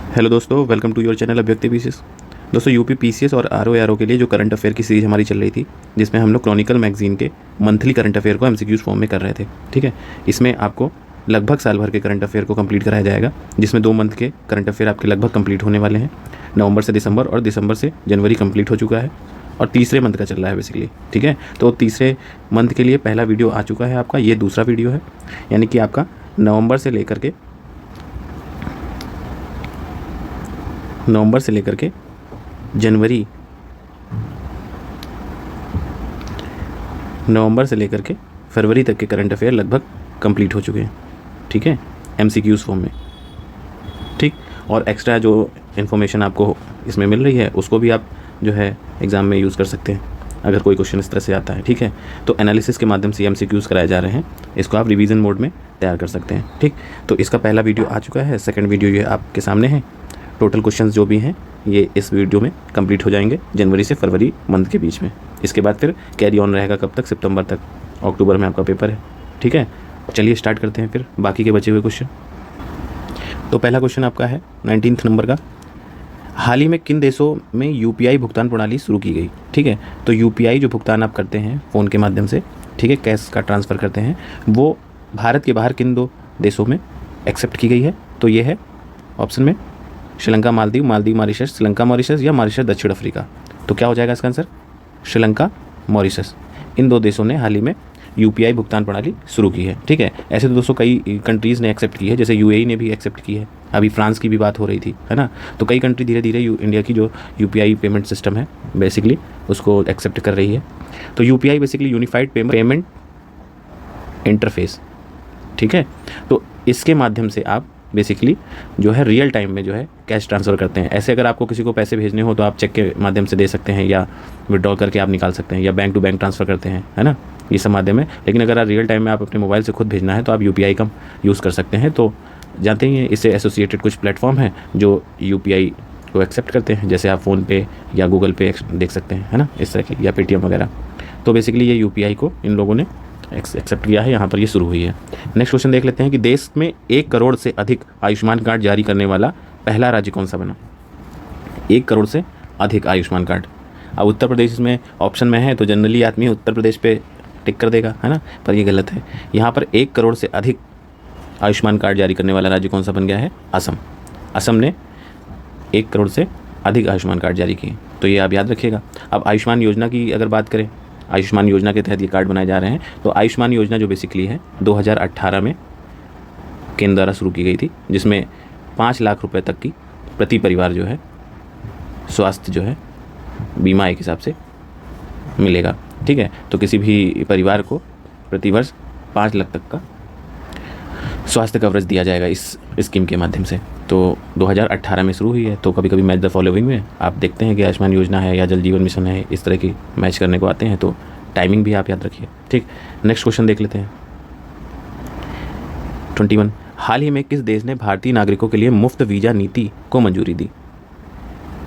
Hello दोस्तों, welcome to your channel Abhyakti PCS. दोस्तों UP PCS और आरओ के लिए जो करंट अफेयर की सीरीज़ हमारी चल रही थी, जिसमें हम लोग क्रॉनिकल मैगजीन के मंथली करंट अफेयर को एमसीक्यूज फॉर्म में कर रहे थे। ठीक है, इसमें आपको लगभग साल भर के करंट अफेयर को कंप्लीट कराया जाएगा, जिसमें 2 मंथ के करंट अफेयर आपके लगभग कंप्लीट होने वाले हैं। नवंबर से दिसंबर और दिसंबर से जनवरी कंप्लीट हो चुका है और तीसरे मंथ का चल रहा है बेसिकली। ठीक है, तो तीसरे मंथ के लिए पहला वीडियो आ चुका है आपका, ये दूसरा वीडियो है, यानी कि आपका नवंबर से लेकर के जनवरी नवंबर से लेकर के फरवरी तक के करंट अफेयर लगभग कंप्लीट हो चुके हैं। ठीक है, एमसीक्यूज फॉर्म में। ठीक, और एक्स्ट्रा जो इन्फॉर्मेशन आपको इसमें मिल रही है उसको भी आप जो है एग्ज़ाम में यूज़ कर सकते हैं अगर कोई क्वेश्चन इस तरह से आता है। ठीक है, तो एनालिसिस के माध्यम से एमसीक्यूज कराए जा रहे हैं, इसको आप रिवीजन मोड में तैयार कर सकते हैं। ठीक, तो इसका पहला वीडियो आ चुका है, सेकंड वीडियो ये आपके सामने है। टोटल क्वेश्चंस जो भी हैं ये इस वीडियो में कंप्लीट हो जाएंगे जनवरी से फरवरी मंथ के बीच में। इसके बाद फिर कैरी ऑन रहेगा कब तक, सितंबर तक, अक्टूबर में आपका पेपर है। ठीक है, चलिए स्टार्ट करते हैं फिर बाकी के बचे हुए क्वेश्चन। तो पहला क्वेश्चन आपका है 19 नंबर का, हाल ही में किन देशों में यूपीआई भुगतान प्रणाली शुरू की गई। ठीक है, तो यूपीआई जो भुगतान आप करते हैं फ़ोन के माध्यम से, ठीक है, कैश का ट्रांसफ़र करते हैं, वो भारत के बाहर किन 2 देशों में एक्सेप्ट की गई है। तो ये है ऑप्शन में श्रीलंका, मालदीव, मॉरिशस, श्रीलंका मॉरिशस या मॉरिशस दक्षिण अफ्रीका। तो क्या हो जाएगा इसका आंसर, श्रीलंका मॉरिशस। इन 2 देशों ने हाल ही में यूपीआई भुगतान प्रणाली शुरू की है। ठीक है, ऐसे तो दोस्तों कई कंट्रीज़ ने एक्सेप्ट की है, जैसे यूएई ने भी एक्सेप्ट की है, अभी फ्रांस की भी बात हो रही थी, है ना। तो कई कंट्री धीरे धीरे इंडिया की जो यूपीआई पेमेंट सिस्टम है बेसिकली उसको एक्सेप्ट कर रही है। तो UPI basically unified payment interface. ठीक है, तो इसके माध्यम से आप बेसिकली जो है रियल टाइम में जो है कैश ट्रांसफ़र करते हैं। ऐसे अगर आपको किसी को पैसे भेजने हो तो आप चेक के माध्यम से दे सकते हैं या विड्रॉ करके आप निकाल सकते हैं या बैंक टू बैंक ट्रांसफ़र करते हैं, है ना, ये सब माध्यम है। लेकिन अगर आप रियल टाइम में आप अपने मोबाइल से खुद भेजना है तो आप यूपीआई का यूज़ कर सकते हैं। तो जानते ही हैं, इससे एसोसिएटेड कुछ प्लेटफॉर्म हैं जो यूपीआई को एक्सेप्ट करते हैं, जैसे आप फ़ोनपे या गूगल पे देख सकते हैं, है ना, इस तरह के, या पेटीएम वगैरह। तो बेसिकली ये यूपीआई को इन लोगों ने एक्सेप्ट किया है, यहाँ पर ये शुरू हुई है। नेक्स्ट क्वेश्चन देख लेते हैं कि देश में 1 करोड़ से अधिक आयुष्मान कार्ड जारी करने वाला पहला राज्य कौन सा बना। 1 करोड़ से अधिक आयुष्मान कार्ड। अब उत्तर प्रदेश इसमें ऑप्शन में है तो जनरली आदमी उत्तर प्रदेश पे टिक कर देगा, है ना, पर ये गलत है। यहाँ पर 1 करोड़ से अधिक आयुष्मान कार्ड जारी करने वाला राज्य कौन सा बन गया है, असम। असम ने 1 करोड़ से अधिक आयुष्मान कार्ड जारी किए, तो ये आप याद रखिएगा। अब आयुष्मान योजना की अगर बात करें, आयुष्मान योजना के तहत ये कार्ड बनाए जा रहे हैं। तो आयुष्मान योजना जो बेसिकली है 2018 में केंद्र द्वारा शुरू की गई थी, जिसमें 5 लाख रुपए तक की प्रति परिवार जो है स्वास्थ्य जो है बीमा एक हिसाब से मिलेगा। ठीक है, तो किसी भी परिवार को प्रतिवर्ष 5 लाख तक का स्वास्थ्य कवरेज दिया जाएगा इस स्कीम के माध्यम से। तो 2018 में शुरू हुई है। तो कभी कभी मैच द फॉलोइंग में आप देखते हैं कि आयुष्मान योजना है या जल जीवन मिशन है, इस तरह की मैच करने को आते हैं, तो टाइमिंग भी आप याद रखिए। ठीक, नेक्स्ट क्वेश्चन देख लेते हैं 21, हाल ही में किस देश ने भारतीय नागरिकों के लिए मुफ्त वीज़ा नीति को मंजूरी दी।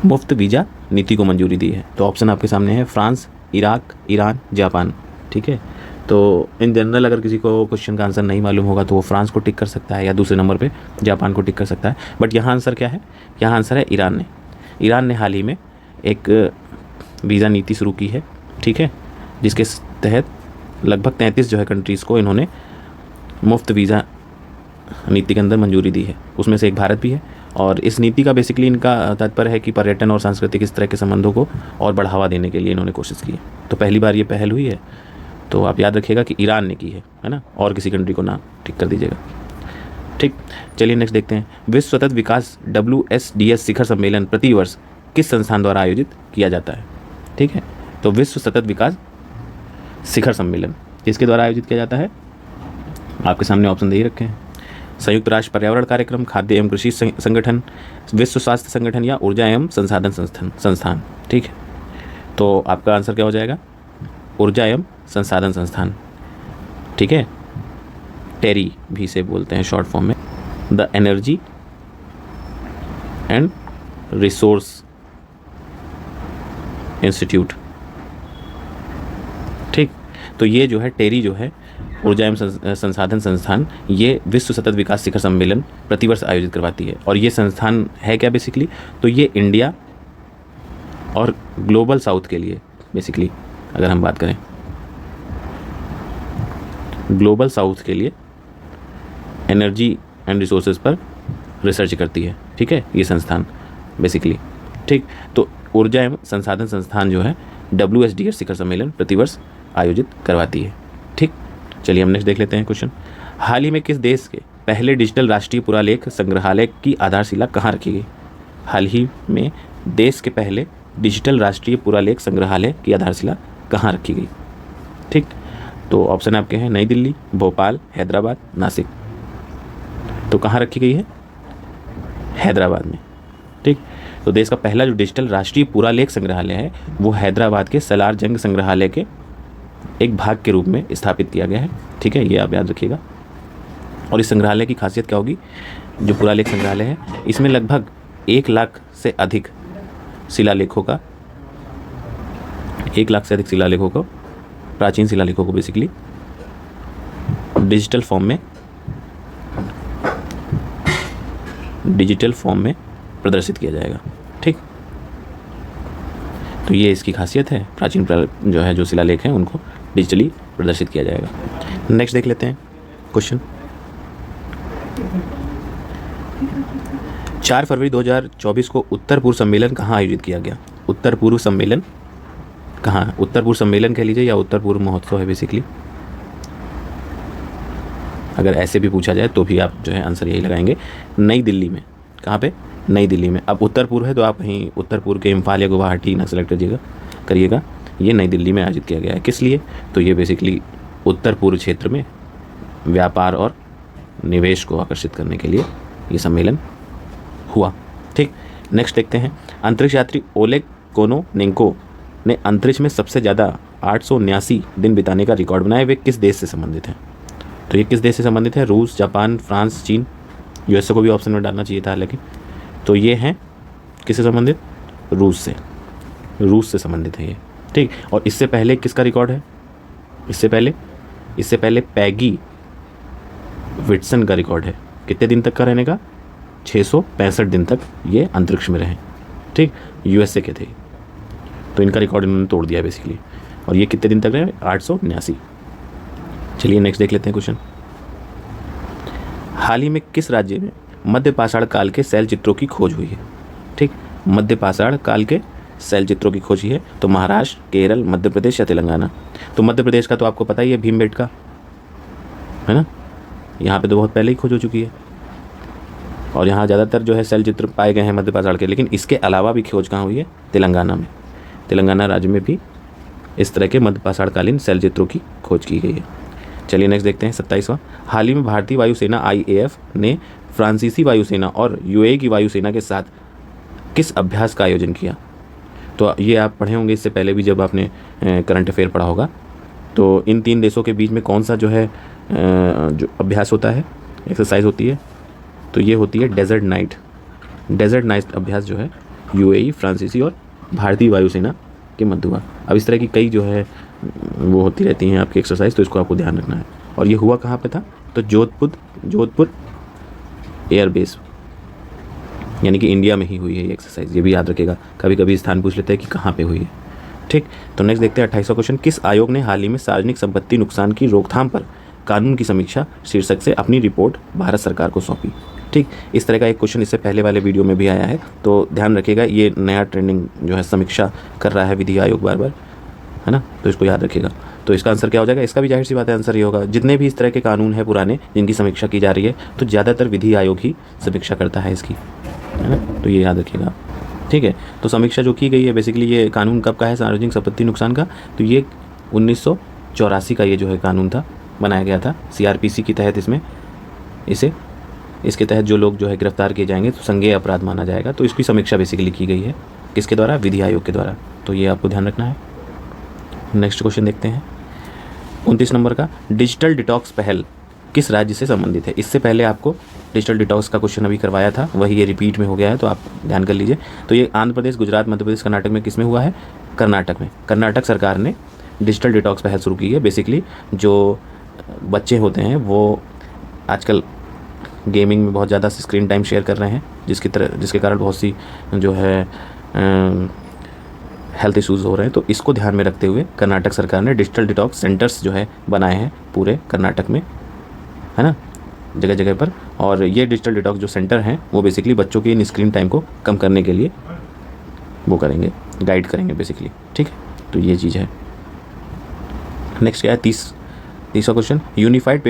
मुफ्त वीज़ा नीति को मंजूरी दी है। तो ऑप्शन आपके सामने है, फ्रांस, इराक, ईरान, जापान। ठीक है, तो इन जनरल अगर किसी को क्वेश्चन का आंसर नहीं मालूम होगा तो वो फ्रांस को टिक कर सकता है या दूसरे नंबर पे जापान को टिक कर सकता है। बट यहाँ आंसर क्या है, यहाँ आंसर है ईरान ने। ईरान ने हाल ही में एक वीज़ा नीति शुरू की है, ठीक है, जिसके तहत लगभग 33 जो है कंट्रीज़ को इन्होंने मुफ्त वीज़ा नीति के अंदर मंजूरी दी है, उसमें से एक भारत भी है। और इस नीति का बेसिकली इनका तात्पर्य है कि पर्यटन और सांस्कृतिक इस तरह के संबंधों को और बढ़ावा देने के लिए इन्होंने कोशिश की है। तो पहली बार ये पहल हुई है, तो आप याद रखिएगा कि ईरान ने की है ना, और किसी कंट्री को ना टिक कर दीजिएगा। ठीक, चलिए नेक्स्ट देखते हैं, विश्व सतत विकास WSDS शिखर सम्मेलन प्रतिवर्ष किस संस्थान द्वारा आयोजित किया जाता है। ठीक है, तो विश्व सतत विकास शिखर सम्मेलन किसके द्वारा आयोजित किया जाता है, आपके सामने ऑप्शन दे ही रखे हैं, संयुक्त राष्ट्र पर्यावरण कार्यक्रम, खाद्य एवं कृषि संगठन, विश्व स्वास्थ्य संगठन या ऊर्जा एवं संसाधन संस्थान। ठीक है, तो आपका आंसर क्या हो जाएगा, ऊर्जा एवं संसाधन संस्थान। ठीक है, टेरी भी से बोलते हैं शॉर्ट फॉर्म में, the energy and resource institute. ठीक, तो ये जो है टेरी जो है ऊर्जा एवं संसाधन संस्थान ये विश्व सतत विकास शिखर सम्मेलन प्रतिवर्ष आयोजित करवाती है। और ये संस्थान है क्या बेसिकली, तो ये इंडिया और ग्लोबल साउथ के लिए बेसिकली अगर हम बात करें, ग्लोबल साउथ के लिए एनर्जी एंड रिसोर्सेज पर रिसर्च करती है। ठीक है, ये संस्थान बेसिकली। ठीक, तो ऊर्जा एवं संसाधन संस्थान जो है WSDR शिखर सम्मेलन प्रतिवर्ष आयोजित करवाती है। ठीक, चलिए हम नेक्स्ट देख लेते हैं क्वेश्चन। हाल ही में किस देश के पहले डिजिटल राष्ट्रीय पुरालेख संग्रहालय की आधारशिला कहाँ रखी गई? हाल ही में देश के पहले डिजिटल राष्ट्रीय पुरालेख संग्रहालय की आधारशिला कहाँ रखी गई? ठीक, तो ऑप्शन आपके हैं नई दिल्ली, भोपाल, हैदराबाद, नासिक। तो कहाँ रखी गई है? हैदराबाद में। ठीक, तो देश का पहला जो डिजिटल राष्ट्रीय पुरालेख संग्रहालय है वो हैदराबाद के सलार जंग संग्रहालय के एक भाग के रूप में स्थापित किया गया है। ठीक है, ये आप याद रखिएगा। और इस संग्रहालय की खासियत क्या होगी? जो पुरालेख संग्रहालय है इसमें लगभग 1 लाख से अधिक शिलालेखों का, 1 लाख से अधिक शिलालेखों को, प्राचीन शिलालेखों को बेसिकली डिजिटल फॉर्म में प्रदर्शित किया जाएगा। ठीक, तो ये इसकी खासियत है, प्राचीन जो है जो शिलालेख हैं उनको डिजिटली प्रदर्शित किया जाएगा। नेक्स्ट देख लेते हैं क्वेश्चन। 4 फरवरी 2024 को उत्तर पूर्व सम्मेलन कहाँ आयोजित किया गया? उत्तर पूर्व सम्मेलन कहाँ? उत्तर पूर्व सम्मेलन कह लीजिए या उत्तर पूर्व महोत्सव है बेसिकली। अगर ऐसे भी पूछा जाए तो भी आप जो है आंसर यही लगाएंगे, नई दिल्ली में। कहाँ पे? नई दिल्ली में। अब उत्तर पूर्व है तो आप वहीं उत्तर पूर्व के इम्फाल या गुवाहाटी ना सेलेक्ट करिएगा। ये नई दिल्ली में आयोजित किया गया है। किस लिए? तो ये बेसिकली उत्तर पूर्व क्षेत्र में व्यापार और निवेश को आकर्षित करने के लिए ये सम्मेलन हुआ। ठीक, नेक्स्ट देखते हैं। अंतरिक्ष यात्री ओलेग कोनोनेंको ने अंतरिक्ष में सबसे ज़्यादा 879 दिन बिताने का रिकॉर्ड बनाया। वे किस देश से संबंधित हैं? तो ये किस देश से संबंधित है? रूस, जापान, फ्रांस, चीन। USA को भी ऑप्शन में डालना चाहिए था हालांकि। तो ये हैं किससे संबंधित? रूस से संबंधित है ये। ठीक, और इससे पहले किसका रिकॉर्ड है? इससे पहले पैगी विट्सन का रिकॉर्ड है। कितने दिन तक का रहने का? 665 दिन तक ये अंतरिक्ष में रहे। ठीक, USA के थे। तो इनका रिकॉर्ड इन्होंने तोड़ दिया बेसिकली। और ये कितने दिन तक रहे? 879। चलिए नेक्स्ट देख लेते हैं क्वेश्चन। हाल ही में किस राज्य में मध्य पाषाण काल के शैल चित्रों की खोज हुई है? ठीक, मध्य पाषाण काल के शैल चित्रों की खोज हुई है। तो महाराष्ट्र, केरल, मध्य प्रदेश या तेलंगाना? तो मध्य प्रदेश का तो आपको पता ही है, भीमबेटका है ना, यहाँ पे तो बहुत पहले ही खोज हो चुकी है। और यहाँ ज़्यादातर जो है शैल चित्र पाए गए हैं मध्य पाषाण के। लेकिन इसके अलावा भी खोज कहाँ हुई है? तेलंगाना में। तेलंगाना राज्य में भी इस तरह के मध्य पाषाण कालीन शैल चित्रों की खोज की गई है। चलिए नेक्स्ट देखते हैं 27वां। हाल ही में भारतीय वायुसेना IAF ने फ्रांसीसी वायुसेना और UAE की वायुसेना के साथ किस अभ्यास का आयोजन किया? तो ये आप पढ़े होंगे इससे पहले भी जब आपने करंट अफेयर पढ़ा होगा। तो इन 3 देशों के बीच में कौन सा जो है जो अभ्यास होता है, एक्सरसाइज होती है? तो ये होती है डेजर्ट नाइट अभ्यास जो है UAE, फ्रांसीसी और भारतीय वायुसेना के मध्य हुआ। अब इस तरह की कई जो है वो होती रहती हैं आपकी एक्सरसाइज, तो इसको आपको ध्यान रखना है। और ये हुआ कहाँ पे था? तो जोधपुर एयरबेस, यानी कि इंडिया में ही हुई है ये एक्सरसाइज। ये भी याद रखेगा, कभी कभी स्थान पूछ लेते हैं कि कहाँ पे हुई है। ठीक, तो नेक्स्ट देखते हैं 28वां क्वेश्चन। किस आयोग ने हाल ही में सार्वजनिक संपत्ति नुकसान की रोकथाम पर कानून की समीक्षा शीर्षक से अपनी रिपोर्ट भारत सरकार को सौंपी? ठीक, इस तरह का एक क्वेश्चन इससे पहले वाले वीडियो में भी आया है, तो ध्यान रखिएगा। ये नया ट्रेंडिंग जो है समीक्षा कर रहा है विधि आयोग बार बार, है ना, तो इसको याद रखिएगा। तो इसका आंसर क्या हो जाएगा? इसका भी जाहिर सी बात है आंसर ये होगा, जितने भी इस तरह के कानून हैं पुराने जिनकी समीक्षा की जा रही है तो ज़्यादातर विधि आयोग ही समीक्षा करता है इसकी, है ना, तो ये याद रखिएगा। ठीक है, तो समीक्षा जो की गई है बेसिकली ये कानून कब का है सार्वजनिक संपत्ति नुकसान का? तो ये 1984 का ये जो है कानून था, बनाया गया था CRPC के तहत। इसके तहत जो लोग जो है गिरफ्तार किए जाएंगे तो संज्ञेय अपराध माना जाएगा। तो इसकी समीक्षा बेसिकली की गई है किसके द्वारा? विधि आयोग के द्वारा। तो ये आपको ध्यान रखना है। नेक्स्ट क्वेश्चन देखते हैं 29 नंबर का। डिजिटल डिटॉक्स पहल किस राज्य से संबंधित है? इससे पहले आपको डिजिटल डिटॉक्स का क्वेश्चन अभी करवाया था, वही ये रिपीट में हो गया है, तो आप ध्यान कर लीजिए। तो ये आंध्र प्रदेश, गुजरात, मध्य प्रदेश, कर्नाटक में किस में हुआ है? कर्नाटक में। कर्नाटक सरकार ने डिजिटल डिटॉक्स पहल शुरू की है। बेसिकली जो बच्चे होते हैं वो आजकल गेमिंग में बहुत ज़्यादा स्क्रीन टाइम शेयर कर रहे हैं, जिसके कारण बहुत सी जो है हेल्थ इश्यूज़ हो रहे हैं। तो इसको ध्यान में रखते हुए कर्नाटक सरकार ने डिजिटल डिटॉक्स सेंटर्स जो है बनाए हैं पूरे कर्नाटक में, है ना, जगह जगह पर। और ये डिजिटल डिटॉक्स जो सेंटर हैं वो बेसिकली बच्चों की इन स्क्रीन टाइम को कम करने के लिए वो करेंगे, गाइड करेंगे बेसिकली, ठीक है। तो ये चीज़ है। नेक्स्ट क्या है, तीसरा question, unified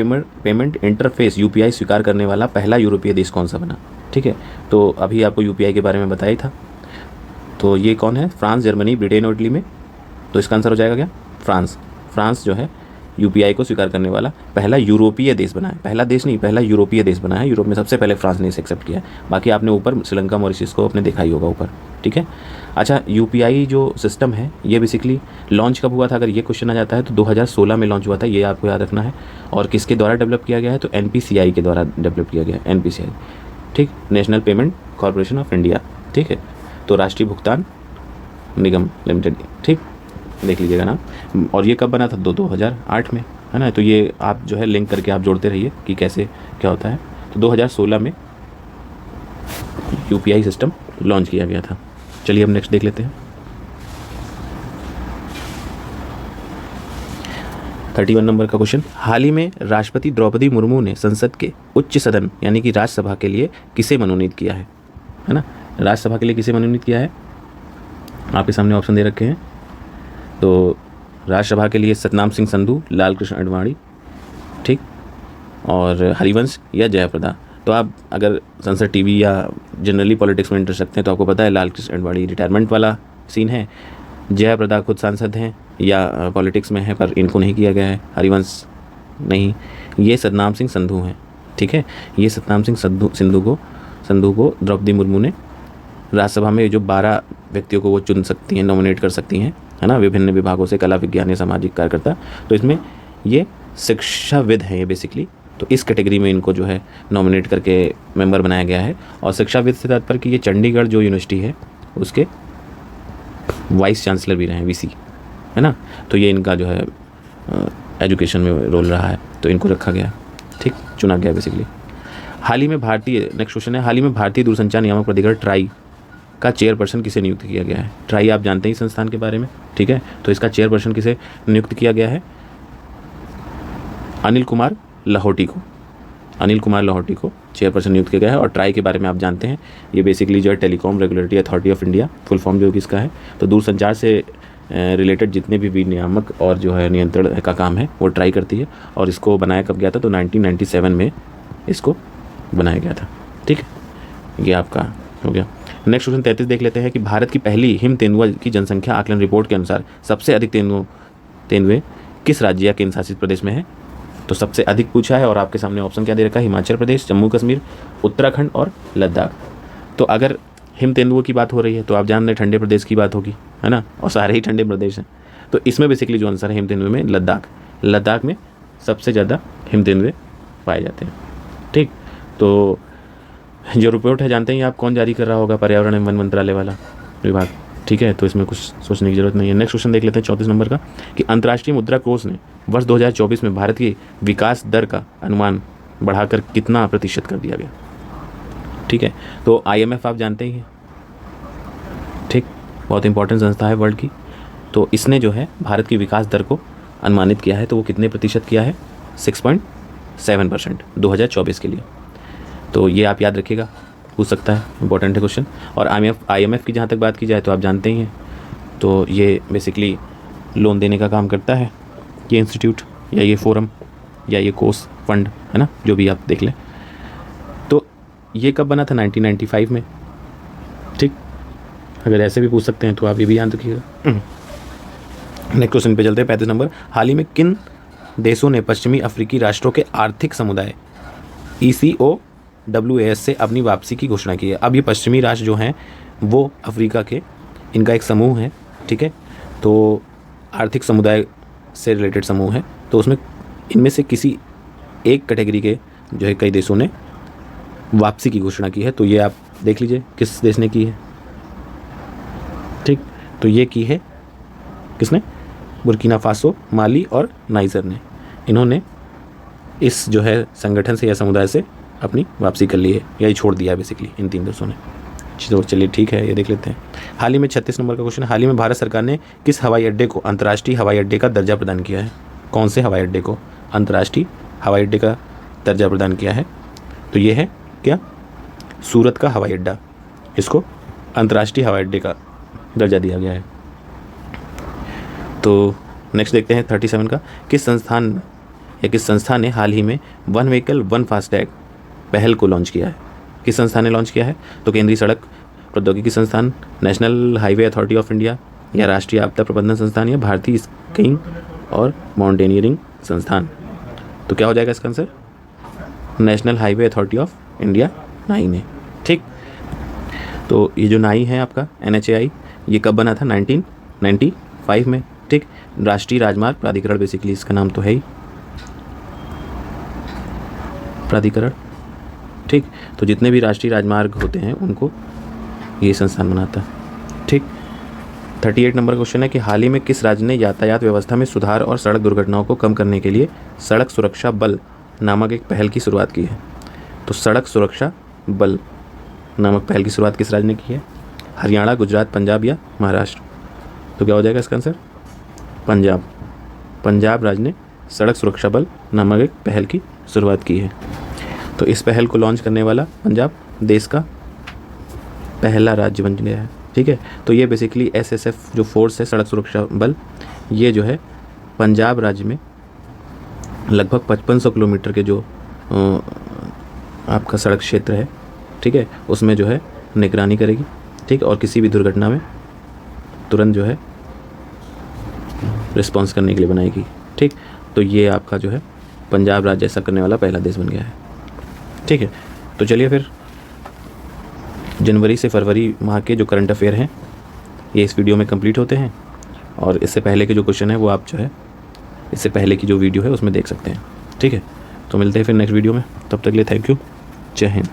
payment interface UPI स्वीकार करने वाला पहला यूरोपीय देश कौन सा बना, ठीक है। तो अभी आपको यूपीआई के बारे में बताया ही था। तो ये कौन है, फ्रांस, जर्मनी, ब्रिटेन और इटली में। तो इसका आंसर हो जाएगा क्या, फ्रांस जो है यूपीआई को स्वीकार करने वाला पहला यूरोपीय देश बना है। पहला देश नहीं, पहला यूरोपीय देश बना है। यूरोप में सबसे पहले फ्रांस ने इसे एक्सेप्ट किया है। बाकी आपने ऊपर श्रीलंका, मॉरिशस को आपने देखा ही होगा ऊपर, ठीक है। अच्छा, यूपीआई जो सिस्टम है ये बेसिकली लॉन्च कब हुआ था, अगर ये क्वेश्चन आ जाता है तो 2016 में लॉन्च हुआ था, ये आपको याद रखना है। और किसके द्वारा डेवलप किया गया है, तो एनपीसीआई के द्वारा डेवलप किया गया है, एनपीसीआई, ठीक, national payment corporation of India, ठीक है। तो राष्ट्रीय भुगतान निगम लिमिटेड, ठीक, देख लीजिएगा ना। और ये कब बना था, 2008 में, है ना। तो ये आप जो है लिंक करके आप जोड़ते रहिए कि कैसे क्या होता है। तो 2016 में यूपीआई सिस्टम लॉन्च किया गया था। चलिए हम नेक्स्ट देख लेते हैं। 31 नंबर का क्वेश्चन, हाल ही में राष्ट्रपति द्रौपदी मुर्मू ने संसद के उच्च सदन यानी कि राज्यसभा के लिए किसे मनोनीत किया है ना। राज्यसभा के लिए किसे मनोनीत किया है, आपके सामने ऑप्शन दे रखे हैं। तो राज्यसभा के लिए सतनाम सिंह संधू, लाल कृष्ण आडवाणी, ठीक, और हरिवंश या जयाप्रदा। तो आप अगर संसद टीवी या जनरली पॉलिटिक्स में इंटरेस्ट रखते हैं तो आपको पता है लाल कृष्ण आडवाणी रिटायरमेंट वाला सीन है, जयाप्रदा खुद सांसद हैं या पॉलिटिक्स में है पर इनको नहीं किया गया है, हरिवंश नहीं, ये सतनाम सिंह संधू हैं, ठीक है। ये सतनाम सिंह संधू को द्रौपदी मुर्मू ने राज्यसभा में जो 12 व्यक्तियों को वो चुन सकती हैं, नॉमिनेट कर सकती हैं, है ना, विभिन्न विभागों से, कला, विज्ञान या सामाजिक कार्यकर्ता। तो इसमें ये शिक्षाविद हैं ये बेसिकली, तो इस कैटेगरी में इनको जो है नॉमिनेट करके मेंबर बनाया गया है। और शिक्षाविद से तात्पर्य कि ये चंडीगढ़ जो यूनिवर्सिटी है उसके वाइस चांसलर भी रहे हैं, वीसी, है ना। तो ये इनका जो है एजुकेशन में रोल रहा है, तो इनको रखा गया, ठीक, चुना गया बेसिकली। हाल ही में नेक्स्ट क्वेश्चन है, हाल ही में भारतीय दूरसंचार नियामक प्राधिकरण ट्राई का चेयरपर्सन किसे नियुक्त किया गया है। ट्राई आप जानते हैं संस्थान के बारे में, ठीक है। तो इसका चेयरपर्सन किसे नियुक्त किया गया है, अनिल कुमार लाहौटी को चेयरपर्सन नियुक्त किया गया है। और ट्राई के बारे में आप जानते हैं, ये बेसिकली जो है telecom regulatory authority of India, full form जो इसका है। तो दूरसंचार से रिलेटेड जितने भी नियामक और जो है नियंत्रण का काम है वो ट्राई करती है। और इसको बनाया कब गया था, तो 1997 में इसको बनाया गया था, ठीक है। ये आपका हो गया। नेक्स्ट क्वेश्चन 33 देख लेते हैं कि भारत की पहली हिम तेंदुआ की जनसंख्या आकलन रिपोर्ट के अनुसार सबसे अधिक तेंदुए किस राज्य या केंद्र शासित प्रदेश में है। तो सबसे अधिक पूछा है और आपके सामने ऑप्शन क्या दे रखा है, हिमाचल प्रदेश, जम्मू कश्मीर, उत्तराखंड और लद्दाख। तो अगर हिम तेंदुओं की बात हो रही है तो आप जान रहे ठंडे प्रदेश की बात होगी, है ना, और सारे ही ठंडे प्रदेश हैं। तो इसमें बेसिकली जो आंसर है हिम तेंदुए में लद्दाख में सबसे ज़्यादा हिम तेंदुए पाए जाते हैं, ठीक। तो जो रिपोर्ट है जानते हैं आप कौन जारी कर रहा होगा, पर्यावरण एवं वन मंत्रालय वाला विभाग, ठीक है। तो इसमें कुछ सोचने की जरूरत नहीं है। नेक्स्ट क्वेश्चन देख लेते हैं 34 नंबर का कि अंतर्राष्ट्रीय मुद्रा कोष ने वर्ष 2024 में भारत की विकास दर का अनुमान बढ़ाकर कितना प्रतिशत कर दिया गया, ठीक है। तो IMF आप जानते ही हैं, ठीक, बहुत इंपॉर्टेंट संस्था है वर्ल्ड की। तो इसने जो है भारत की विकास दर को अनुमानित किया है, तो वो कितने प्रतिशत किया है, 6.7% 2024 के लिए। तो ये आप याद रखिएगा, पूछ सकता है, इंपॉर्टेंट है क्वेश्चन। और IMF की जहाँ तक बात की जाए तो आप जानते ही हैं, तो ये बेसिकली लोन देने का काम करता है, ये इंस्टीट्यूट या ये फोरम या ये कोर्स फंड, है ना, जो भी आप देख लें। तो ये कब बना था, 1995 में, ठीक। अगर ऐसे भी पूछ सकते हैं तो आप ये भी याद रखिएगा। नेक्स्ट क्वेश्चन पे चलते हैं 35 नंबर। हाल ही में किन देशों ने पश्चिमी अफ्रीकी राष्ट्रों के आर्थिक समुदाय ECOWAS से अपनी वापसी की घोषणा की है। अब ये पश्चिमी राष्ट्र जो हैं वो अफ्रीका के, इनका एक समूह है, ठीक है। तो आर्थिक समुदाय से रिलेटेड समूह है, तो उसमें इनमें से किसी एक कैटेगरी के जो है कई देशों ने वापसी की घोषणा की है। तो ये आप देख लीजिए किस देश ने की है, ठीक। तो ये की है किसने, बुर्किना फासो, माली और नाइजर ने, इन्होंने इस जो है संगठन से या समुदाय से अपनी वापसी कर ली है या ये छोड़ दिया है बेसिकली इन 3 देशों ने। तो चलिए ठीक है, ये देख लेते हैं। हाल ही में 36 नंबर का क्वेश्चन, हाल ही में भारत सरकार ने किस हवाई अड्डे को अंतर्राष्ट्रीय हवाई अड्डे का दर्जा प्रदान किया है? कौन से हवाई अड्डे को अंतर्राष्ट्रीय हवाई अड्डे का दर्जा प्रदान किया है? तो ये है क्या? सूरत का हवाई अड्डा, इसको अंतर्राष्ट्रीय हवाई अड्डे का दर्जा दिया गया है। तो नेक्स्ट देखते हैं 37 का, किस संस्था ने हाल ही में वन व्हीकल वन फास्टैग पहल को लॉन्च किया है? किस संस्था ने लॉन्च किया है? तो केंद्रीय सड़क प्रौद्योगिकी संस्थान, national highway authority of India, या राष्ट्रीय आपदा प्रबंधन संस्थान, या भारतीय स्कीइंग और माउंटेनियरिंग संस्थान। तो क्या हो जाएगा इसका answer? National highway authority of India, नाई ने। ठीक, तो ये जो नाई है आपका NHAI, ये कब बना था? 1995 में। ठीक, राष्ट्रीय राजमार्ग प्राधिकरण बेसिकली इसका नाम तो है ही, प्राधिकरण। ठीक, तो जितने भी राष्ट्रीय राजमार्ग होते हैं उनको ये संस्थान बनाता है। ठीक, 38 नंबर क्वेश्चन है कि हाल ही में किस राज्य ने यातायात व्यवस्था में सुधार और सड़क दुर्घटनाओं को कम करने के लिए सड़क सुरक्षा बल नामक एक पहल की शुरुआत की है? तो सड़क सुरक्षा बल नामक पहल की शुरुआत किस राज्य ने की है? हरियाणा, गुजरात, पंजाब या महाराष्ट्र? तो क्या हो जाएगा इसका आंसर? पंजाब। पंजाब राज्य ने सड़क सुरक्षा बल नामक एक पहल की शुरुआत की है। तो इस पहल को लॉन्च करने वाला पंजाब देश का पहला राज्य बन गया है। ठीक है, तो ये बेसिकली SSF जो फोर्स है, सड़क सुरक्षा बल, ये जो है पंजाब राज्य में लगभग 5500 किलोमीटर के जो आपका सड़क क्षेत्र है, ठीक है, उसमें जो है निगरानी करेगी। ठीक, और किसी भी दुर्घटना में तुरंत जो है रिस्पॉन्स करने के लिए बनाएगी। ठीक, तो ये आपका जो है पंजाब राज्य ऐसा करने वाला पहला देश बन गया है। ठीक है, तो चलिए फिर जनवरी से फरवरी माह के जो करंट अफेयर हैं ये इस वीडियो में कंप्लीट होते हैं, और इससे पहले के जो क्वेश्चन है वो आप जो है इससे पहले की जो वीडियो है उसमें देख सकते हैं। ठीक है, तो मिलते हैं फिर नेक्स्ट वीडियो में, तब तक के लिए थैंक यू, जय हिंद।